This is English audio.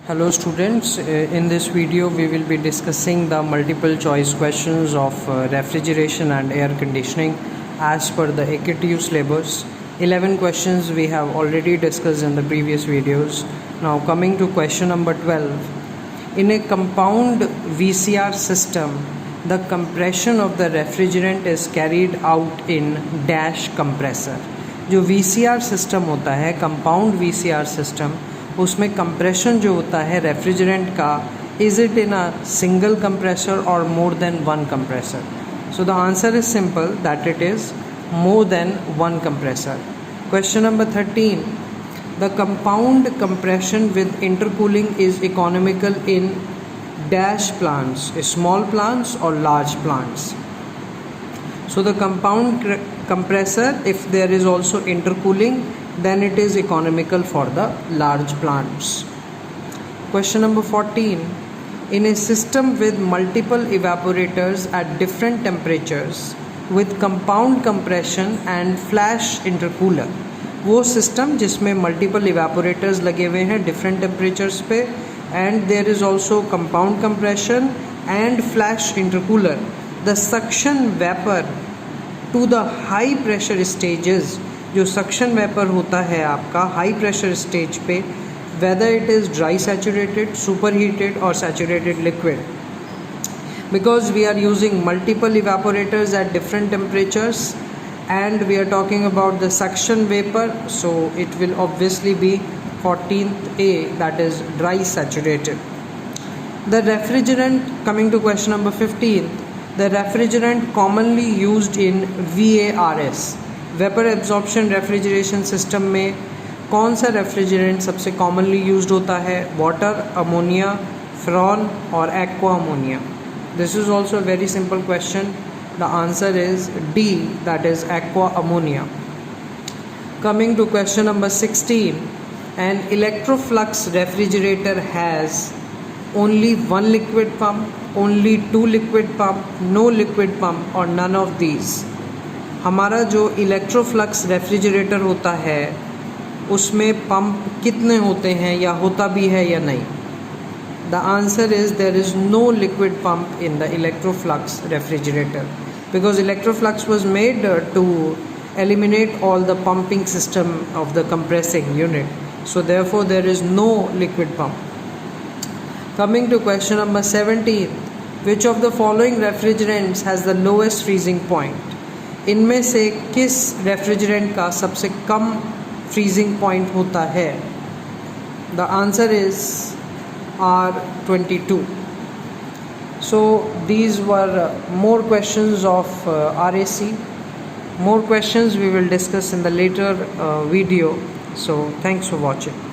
Hello students, in this video we will be discussing the multiple choice questions of refrigeration and air conditioning as per the AKTU syllabus. 11 questions we have already discussed in the previous videos. Now coming to question number 12. In a compound VCR system, the compression of the refrigerant is carried out in dash compressor. जो VCR system होता है, compound VCR system, उसमें compression जो होता है refrigerant का, is it in a single compressor और more than one compressor? So the answer is simple that it is more than one compressor. Question number 13. The compound compression with intercooling is economical in dash plants, small plants और large plants. So the compound compressor, if there is also intercooling, then it is economical for the large plants. Question number 14. In a system with multiple evaporators at different temperatures with compound compression and flash intercooler, वो system जिसमें multiple evaporators लगे हुए हैं different temperatures पे, and there is also compound compression and flash intercooler, the suction vapour to the high pressure stages, जो suction vapour होता है आपका हाई प्रेशर स्टेज पे, whether it is dry saturated, super heated और saturated liquid, because we are using multiple evaporators at different temperatures and we are talking about the suction vapor, so it will obviously be 14th A, that is dry saturated. The refrigerant, coming to question number 15, the refrigerant commonly used in VARS, vapor absorption refrigeration system में कौन सा refrigerant सबसे commonly used होता है? Water, ammonia, frown और aqua ammonia. This is also a very simple question. The answer is D, that is aqua ammonia. Coming to question number 16. An electroflux refrigerator has only one liquid pump, only two liquid pump, no liquid pump or none of these. हमारा जो इलेक्ट्रोफ्लक्स refrigerator होता है उसमें pump कितने होते हैं या होता भी है या नहीं? The answer is there is no liquid pump in the electroflux refrigerator, because electroflux was made to eliminate all the pumping system of the compressing unit. So therefore there is no liquid pump. Coming to question number 17. Which of the following refrigerants has the lowest freezing point? इनमें से किस refrigerant का सबसे कम freezing point होता है? The answer is R22. So these were more questions of RAC. More questions we will discuss in the later video. So thanks for watching.